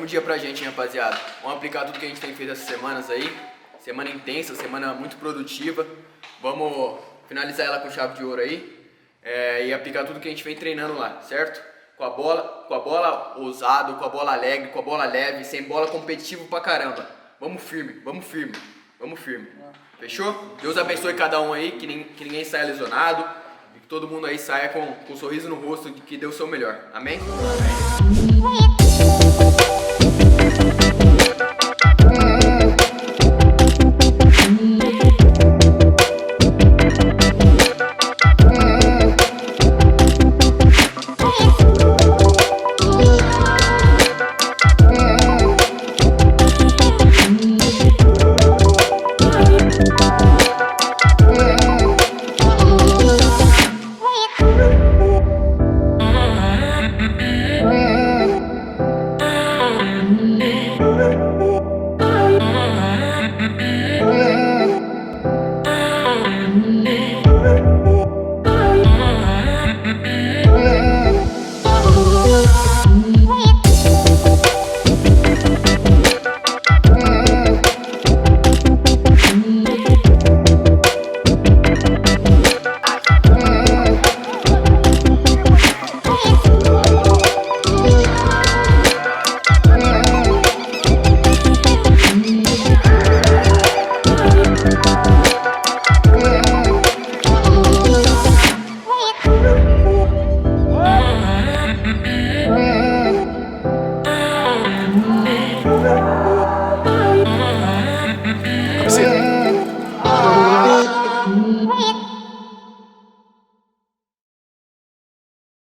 ótimo dia pra gente, hein, rapaziada. Vamos aplicar tudo que a gente tem feito essas semanas aí. Semana intensa, semana muito produtiva. Vamos finalizar ela com chave de ouro aí. E aplicar tudo que a gente vem treinando lá, certo? Com a bola ousado, com a bola alegre, com a bola leve, sem bola competitivo pra caramba. Vamos firme, vamos firme, vamos firme. Fechou? Deus abençoe cada um aí, que ninguém saia lesionado. E que todo mundo aí saia com um sorriso no rosto de que deu o seu melhor. Amém? Amém.